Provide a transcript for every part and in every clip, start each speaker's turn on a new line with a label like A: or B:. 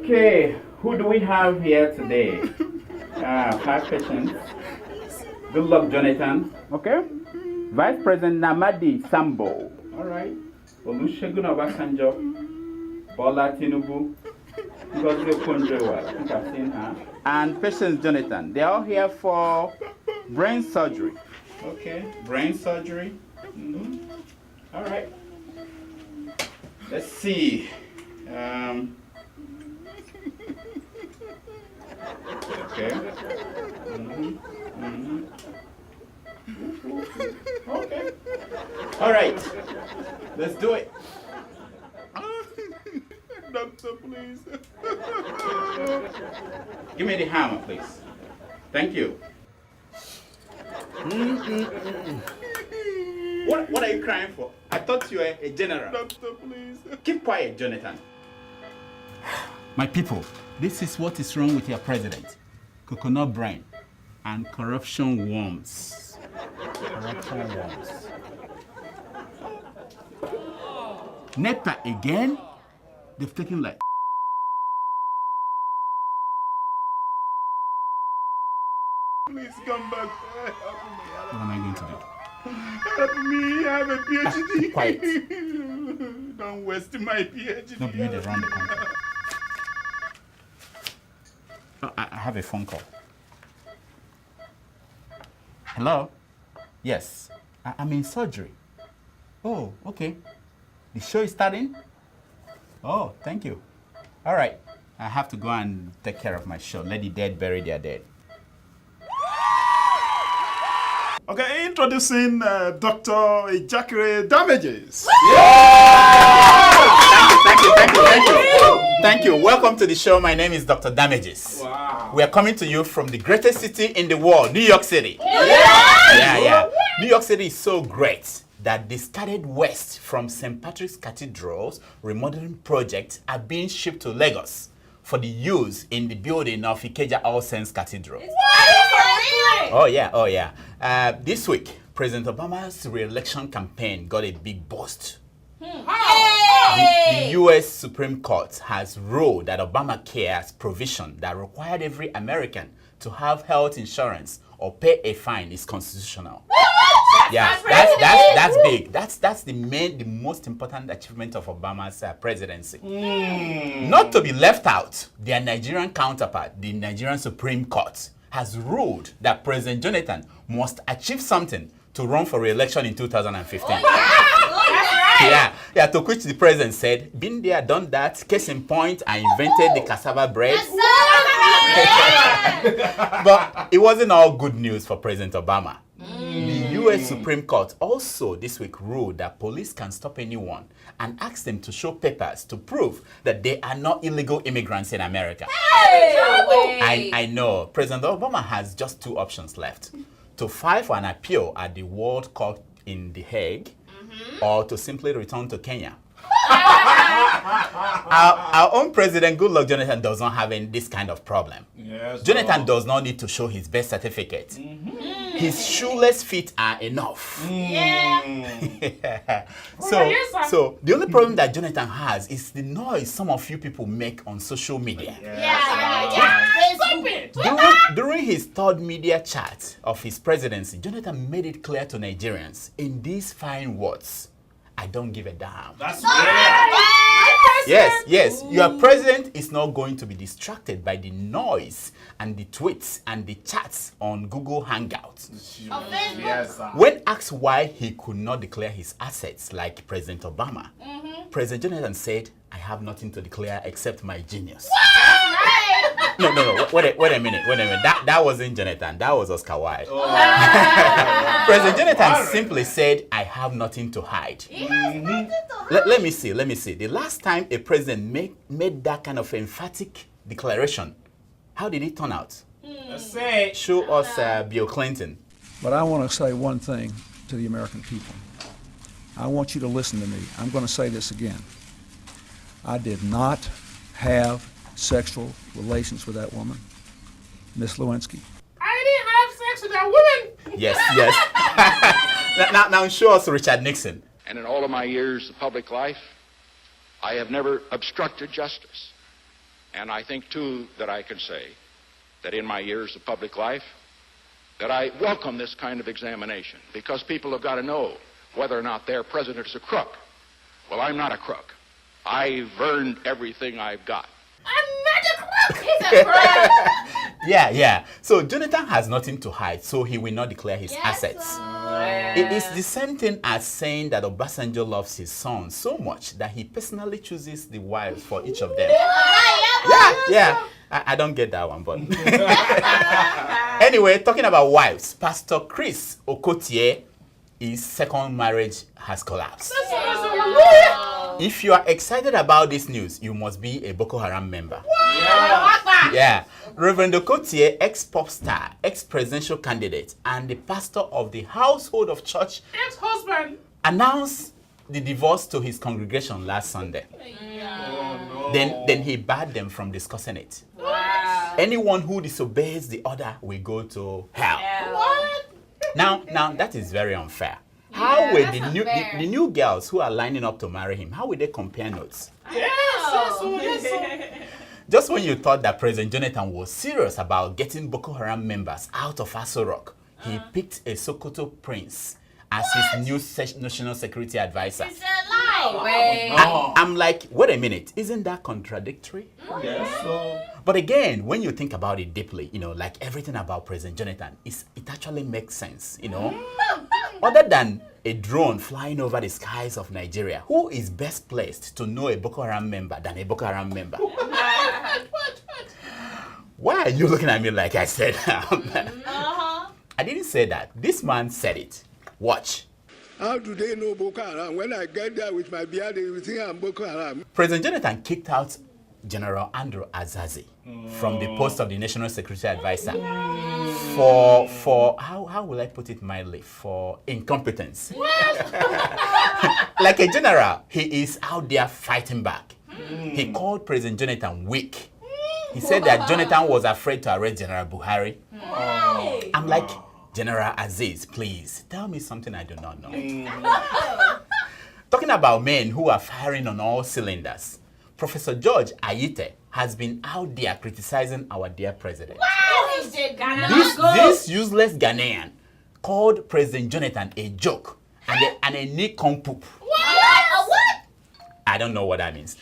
A: Okay, who do we have here today? 5 patients. Good luck, Jonathan. Okay. Vice President Namadi Sambo. All right. Olusegun Obasanjo. Bola Tinubu. Ngozi Okonjo-Iweala. I think I've seen her. And Patience Jonathan. They're all here for brain surgery. Okay, brain surgery. All right. Let's see. Okay. Okay. All right. Let's do it.
B: Doctor, please.
A: Give me the hammer, please. Thank you. What are you crying for? I thought you were a general.
B: Doctor, please.
A: Keep quiet, Jonathan. My people, this is what is wrong with your president. Coconut brain and corruption worms. Corruption worms. NEPA again? They've taken like...
B: Please come back.
A: What am I going to do?
B: Help me, I have a PhD.
A: Keep quiet.
B: Don't waste my PhD.
A: No, you need to run the company. Oh, I have a phone call. Hello? Yes, I'm in surgery. Oh, okay. The show is starting? Oh, thank you. All right, I have to go and take care of my show. Let the dead bury their dead.
B: Okay, introducing Dr. Ejakere Damages.
A: Thank you. Welcome to the show. My name is Dr. Damages.
B: Wow.
A: We are coming to you from the greatest city in the world, New York City. Yeah. New York City is so great that they started west from St. Patrick's Cathedral's remodeling project are being shipped to Lagos for the use in the building of Ikeja All Saints Cathedral. Oh yeah. This week, President Obama's re-election campaign got a big boost. The U.S. Supreme Court has ruled that Obamacare's provision that required every American to have health insurance or pay a fine is constitutional. That's big. That's the most important achievement of Obama's presidency. Not to be left out, their Nigerian counterpart, the Nigerian Supreme Court, has ruled that President Jonathan must achieve something to run for re-election in 2015. Yeah, to which the president said, been there, done that, case in point, I invented the cassava bread. But it wasn't all good news for President Obama. The U.S. Supreme Court also this week ruled that police can stop anyone and ask them to show papers to prove that they are not illegal immigrants in America. I know. President Obama has just 2 options left. To file for an appeal at the World Court in The Hague, or to simply return to Kenya. Our own president, Goodluck Jonathan, does not have this kind of problem.
B: Yes,
A: Jonathan does not need to show his birth certificate. His shoeless feet are enough. So the only problem that Jonathan has is the noise some of you people make on social media. During his 3rd media chat of his presidency, Jonathan made it clear to Nigerians in these fine words: I don't give a damn.
B: That's right.
A: Yes. Your president is not going to be distracted by the noise and the tweets and the chats on Google Hangouts.
B: Yes,
A: When asked why he could not declare his assets like President Obama, President Jonathan said, I have nothing to declare except my genius. No. Wait a minute. That wasn't Jonathan. That was Oscar Wilde. President Jonathan simply said, I have nothing to hide. Let me see. The last time a president made that kind of emphatic declaration, how did it turn out?
B: Let's say.
A: Show us Bill Clinton.
C: But I want to say one thing to the American people. I want you to listen to me. I'm going to say this again. I did not have sexual relations with that woman, Miss Lewinsky.
B: I didn't have sex with that woman.
A: Yes. now show us Richard Nixon.
D: And in all of my years of public life, I have never obstructed justice. And I think, too, that I can say that in my years of public life, that I welcome this kind of examination, because people have got to know whether or not their president is a crook. Well, I'm not a crook. I've earned everything I've got.
B: I'm not a crook. He's a crook.
A: Yeah. So Jonathan has nothing to hide, so he will not declare his assets. It is the same thing as saying that Obasanjo loves his sons so much that he personally chooses the wives for each of them. Yeah. I don't get that one, but anyway, talking about wives, Pastor Chris Okotie, his second marriage has collapsed. If you are excited about this news, you must be a Boko Haram member. Yeah. Reverend Okotie, ex-pop star, ex-presidential candidate, and the pastor of the Household of Church,
B: Ex-husband.
A: announced the divorce to his congregation last Sunday. Then he barred them from discussing it. Anyone who disobeys the order will go to hell.
B: What?
A: Now that is very unfair. How will the new girls who are lining up to marry him, how will they compare notes?
B: Yes.
A: Just when you thought that President Jonathan was serious about getting Boko Haram members out of Aso Rock, he picked a Sokoto prince as his new national security advisor.
E: It's a lie.
A: I'm like, wait a minute, isn't that contradictory?
F: Yes, so
A: But again, when you think about it deeply, like everything about President Jonathan, it actually makes sense, Other than a drone flying over the skies of Nigeria, who is best placed to know a Boko Haram member than a Boko Haram member? Why are you looking at me like I said? I didn't say that. This man said it. Watch.
G: How do they know Boko Haram? When I get there with my beard, they will think I'm Boko Haram.
A: President Jonathan kicked out General Andrew Azazi from the post of the National Security Advisor for how will I put it mildly, for incompetence. Like a general, he is out there fighting back. He called President Jonathan weak. He said that Jonathan was afraid to arrest General Buhari. I'm like, General Aziz, please tell me something I do not know. Talking about men who are firing on all cylinders, Professor George Ayite has been out there criticizing our dear president. This useless Ghanaian called President Jonathan a joke and a nincompoop. I don't know what that means.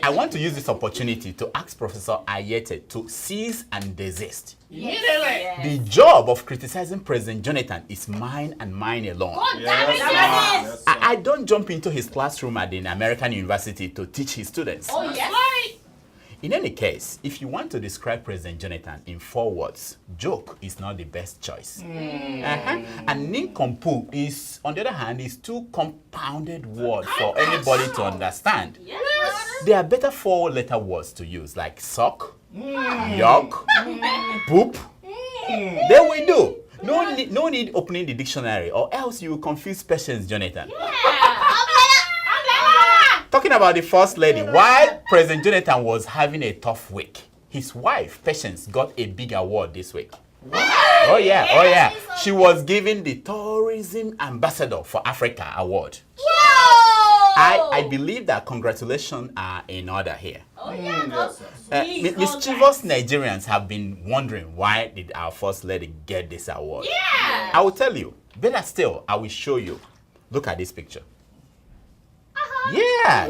A: I want to use this opportunity to ask Professor Ayete to cease and desist. The job of criticizing President Jonathan is mine and mine alone. I don't jump into his classroom at an American university to teach his students. In any case, if you want to describe President Jonathan in 4 words, joke is not the best choice. And nincompoop is, on the other hand, is too compounded word for anybody to understand. There are better 4-letter words to use, like suck, yuck, poop. There we do. No need opening the dictionary, or else you will confuse Patience Jonathan. Talking about the First Lady, while President Jonathan was having a tough week, his wife, Patience, got a big award this week. Oh yeah. She was given the Tourism Ambassador for Africa award. I believe that congratulations are in order here. Mischievous Nigerians have been wondering, why did our First Lady get this award? I will tell you. Better still, I will show you. Look at this picture. Yeah.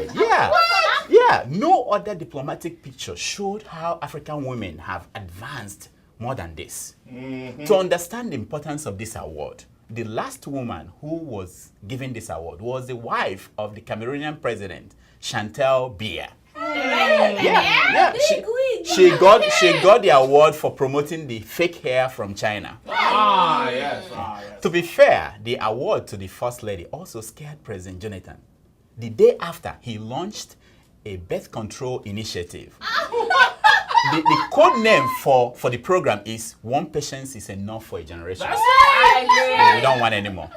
A: No other diplomatic picture showed how African women have advanced more than this. To understand the importance of this award, the last woman who was given this award was the wife of the Cameroonian president, Chantal Biya. She got the award for promoting the fake hair from China. To be fair, the award to the First Lady also scared President Jonathan. The day after, he launched a birth control initiative. The code name for the program is "One Patience is Enough for a Generation." We don't want any more.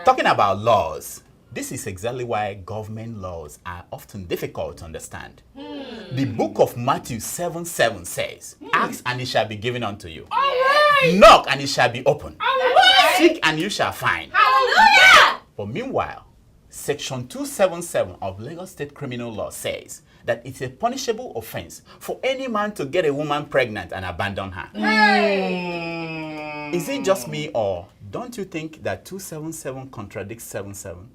A: Talking about laws, this is exactly why government laws are often difficult to understand. The book of Matthew 7:7 says, "Ask and it shall be given unto you. Knock and it shall be opened. Seek and you shall find." But meanwhile,
F: Section 277 of Lagos State Criminal Law says that it's a punishable offense for any man to get a woman pregnant and abandon her.
B: Hey.
F: Is it just me, or don't you think that 277 contradicts 77?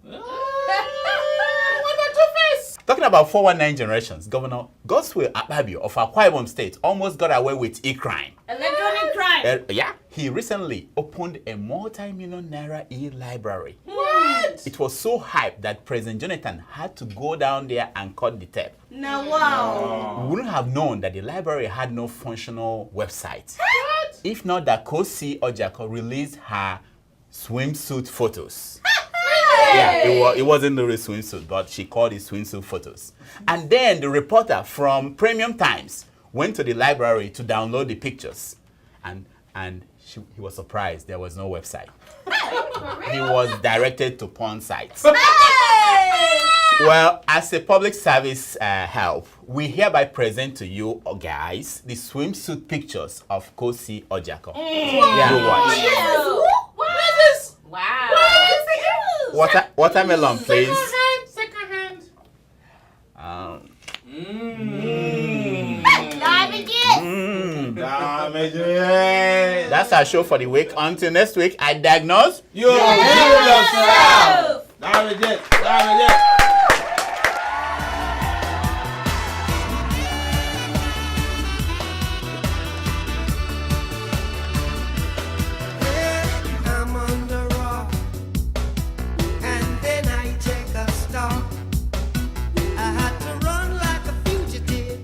F: Talking about 419 generations, Governor Godswill Akpabio of Akwa Ibom State almost got away with e-crime.
B: Electronic crime.
F: Yeah, he recently opened a multi-million naira e-library.
B: What?
F: It was so hyped that President Jonathan had to go down there and cut the tape.
B: Now, wow.
F: We wouldn't have known that the library had no functional website.
B: What?
F: If not that Kosi Ojako released her swimsuit photos. Yeah, it wasn't the real swimsuit, but she called it swimsuit photos. And then the reporter from Premium Times went to the library to download the pictures. And he was surprised there was no website. He was directed to porn sites. Well, as a public service help, we hereby present to you, guys, the swimsuit pictures of Kosi Ojako. Yeah. You watch.
B: What is this?
E: Wow.
F: Watermelon, please.
B: Second hand.
F: That's our show for the week. Until next week, I diagnose.
B: You heal yourself. That was it.
H: I'm on the rock, and then I take a stop. I had to run like a fugitive.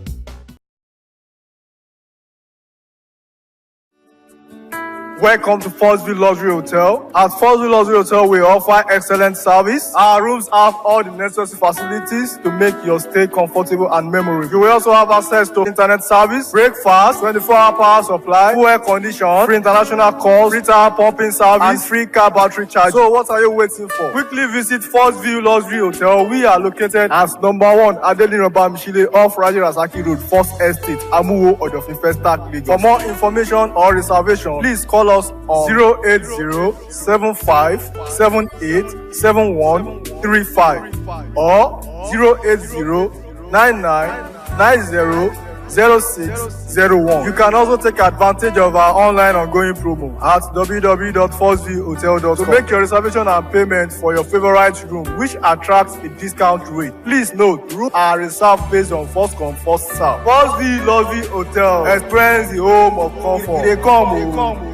I: Welcome to Forstview Luxury Hotel. At Forstview Luxury Hotel, we offer excellent service. Our rooms have all the necessary facilities to make your stay comfortable and memorable. You will also have access to internet service, breakfast, 24-hour power supply, full air condition, free international calls, free tire pumping service, and free car battery charge. So what are you waiting for? Quickly visit Forstview Luxury Hotel. We are located at number 1 Adeola Mishile off Raji Rasaki Road, First Estate, Amuwo, Odofin Festac, Lagos. For more information or reservation, please call us on 08075787135 or 08099900601. You can also take advantage of our online ongoing promo at www.forceviewhotel.com to make your reservation and payment for your favorite room, which attracts a discount rate. Please note, rooms are reserved based on first come, first serve. Forstview Luxury Hotel. Experience the home of comfort. They come.